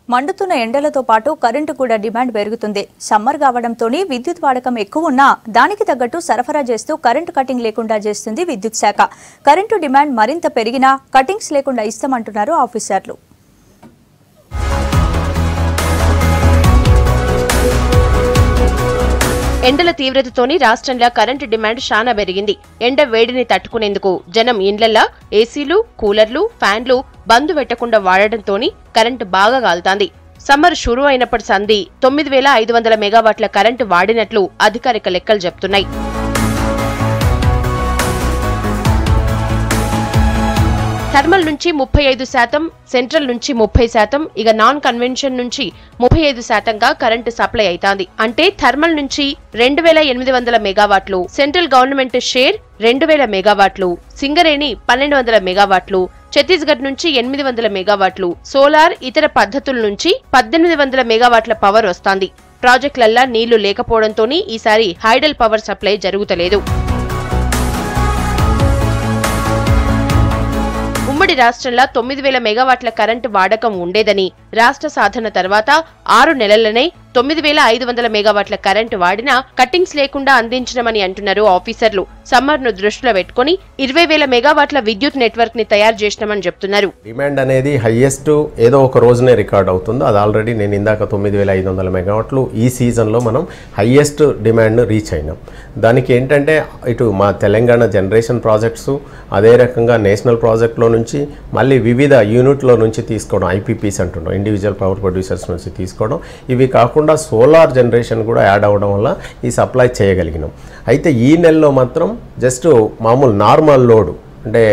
మండుతున్న ఎండలతో పాటు కరెంటు కూడా డిమాండ్ పెరుగుతుంది. సమ్మర్ కావడంతోనే విద్యుత్ వాడకం ఎక్కువ ఉన్నా దానికి తగ్గట్టు సరఫరా చేస్తూ కరెంటు కటింగ్ లేకుండా చేస్తుంది విద్యుత్ శాఖ. కరెంటు డిమాండ్ మరింత పెరిగినా కటింగ్స్ లేకుండా ఇస్తామంటున్నారు ఆఫీసర్లు. ఎండల తీవ్రతతోని రాష్ట్రంలో కరెంటు డిమాండ్ చాలా పెరిగింది. ఎండ వేడిని తట్టుకునేందుకు జనం ఇండ్లల్లో ఏసీలు, కూలర్లు, ఫ్యాన్లు బంద్ పెట్టకుండా వాడడంతోని కరెంటు బాగా కాలుతాంది. సమ్మర్ షురూ అయినప్పటి సంది 9500 మెగావాట్ల కరెంటు వాడినట్లు అధికారిక లెక్కలు చెప్తున్నాయి. థర్మల్ నుంచి 35%, సెంట్రల్ నుంచి 30%, ఇక నాన్ కన్వెన్షన్ నుంచి 35%గా కరెంటు సప్లై అవుతోంది. అంటే థర్మల్ నుంచి 2800 మెగావాట్లు, సెంట్రల్ గవర్నమెంట్ షేర్ 2000 మెగావాట్లు, సింగరేణి 1200 మెగావాట్లు, ఛత్తీస్గఢ్ నుంచి 800 మెగావాట్లు, సోలార్ ఇతర పద్ధతుల నుంచి 1800 మెగావాట్ల పవర్ వస్తోంది. ప్రాజెక్టులల్లా నీళ్లు లేకపోవడంతోని ఈసారి హైడల్ పవర్ సప్లై జరుగుతలేదు. ఉమ్మడి రాష్ట్రంలో 9000 మెగావాట్ల కరెంటు వాడకం ఉండేదని, రాష్ట్ర సాధన తర్వాత 6 నెలలనే 9500 మెగావాట్ల కరెంటు వాడినా కట్టింగ్స్ లేకుండా అందించడమని అంటున్నారు ఆఫీసర్లు. సమ్మర్ ను దృష్టిలో పెట్టుకుని 20000 మెగావాట్ల విద్యుత్ నెట్వర్క్ ని తయారు చేసినామని చెప్తున్నారు. డిమాండ్ అనేది హైయెస్ట్ ఏదో ఒక రోజునే రికార్డ్ అవుతుంది. అది ఆల్రెడీ నేను ఇందాక 9500 మెగావాట్లు ఈ సీజన్లో మనం హైయెస్ట్ డిమాండ్ రీచ్ అయినాం. దానికి ఏంటంటే ఇటు మా తెలంగాణ జనరేషన్ ప్రాజెక్ట్స్, అదే రకంగా నేషనల్ ప్రాజెక్ట్లో నుంచి మళ్ళీ వివిధ యూనిట్లో నుంచి తీసుకోవడం, ఐపీపీస్ అంటున్నాం, ఇండివిజువల్ పవర్ ప్రొడ్యూసర్స్ నుంచి తీసుకోవడం, ఇవి కాకుండా సోలార్ జనరేషన్ కూడా యాడ్ అవ్వడం వల్ల ఈ సప్లై చేయగలిగినాం. అయితే ఈ నెలలో మాత్రం జస్ట్ మామూలు నార్మల్ లోడ్ అంటే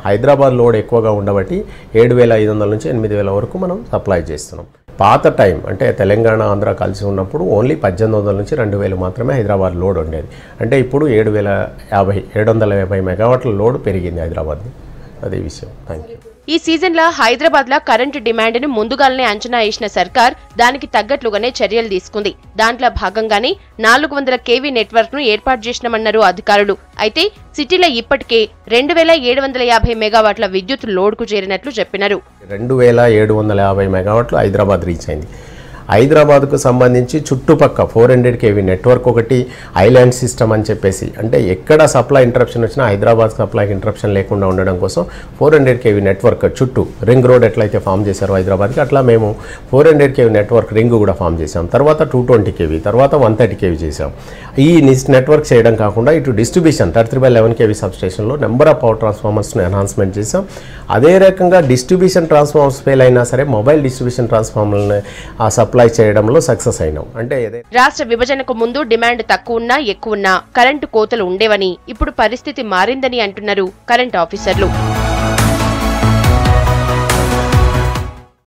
హైదరాబాద్ లోడ్ ఎక్కువగా ఉండబట్టి 7500 నుంచి 8000 వరకు మనం సప్లై చేస్తున్నాం. పాత టైం అంటే తెలంగాణ ఆంధ్ర కలిసి ఉన్నప్పుడు ఓన్లీ 1800 నుంచి 2000 మాత్రమే హైదరాబాద్ లోడ్ ఉండేది. అంటే ఇప్పుడు 750 మెగావాట్ల లోడ్ పెరిగింది హైదరాబాద్ని. అదే విషయం. Thank you. ఈ సీజన్లో హైదరాబాద్ లో కరెంటు డిమాండ్ ను ముందుగానే అంచనా వేసిన సర్కార్ దానికి తగ్గట్లుగానే చర్యలు తీసుకుంది. దాంట్లో భాగంగానే 400 kV నెట్వర్క్ ను ఏర్పాటు చేసినామన్నారు అధికారులు. అయితే సిటీలో ఇప్పటికే 2750 మెగావాట్ల విద్యుత్ లోడ్ కు చేరినట్లు చెప్పినారు. 2750 మెగావాట్లు హైదరాబాద్ రీచ్ అయింది. హైదరాబాద్కు సంబంధించి చుట్టుపక్క 400 kV నెట్వర్క్ ఒకటి, ఐలాండ్ సిస్టమ్ అని చెప్పేసి, అంటే ఎక్కడ సప్లై ఇంటరప్షన్ వచ్చినా హైదరాబాద్ సప్లైకి ఇంటరప్షన్ లేకుండా ఉండడం కోసం 400 kV నెట్వర్క్ చుట్టూ రింగ్ రోడ్ ఎట్లయితే ఫామ్ చేశారో హైదరాబాద్కి, అట్లా మేము 400 kV నెట్వర్క్ రింగ్ కూడా ఫామ్ చేసాం. తర్వాత 220 kV, తర్వాత 130 kV చేసాం. ఈ నెట్వర్క్ చేయడం కాకుండా ఇటు డిస్ట్రిబ్యూషన్ 33/11 kV సబ్స్టేషన్లో నెంబర్ ఆఫ్ పవర్ ట్రాన్స్ఫార్మర్స్ను ఎన్హాన్స్మెంట్ చేసాం. అదే రకంగా డిస్ట్రిబ్యూషన్ ట్రాన్స్ఫార్మర్స్ ఫెయిల్ అయినా సరే మొబైల్ డిస్ట్రిబ్యూషన్ ట్రాన్స్ఫార్మర్ని సప్లై చేయడంలో సక్సెస్ అయినాం. అంటే రాష్ట్ర విభజనకు ముందు డిమాండ్ తక్కువ ఉన్నా ఎక్కువ ఉన్నా కరెంటు కోతలు ఉండేవని, ఇప్పుడు పరిస్థితి మారిందని అంటున్నారు కరెంట్ ఆఫీసర్లు.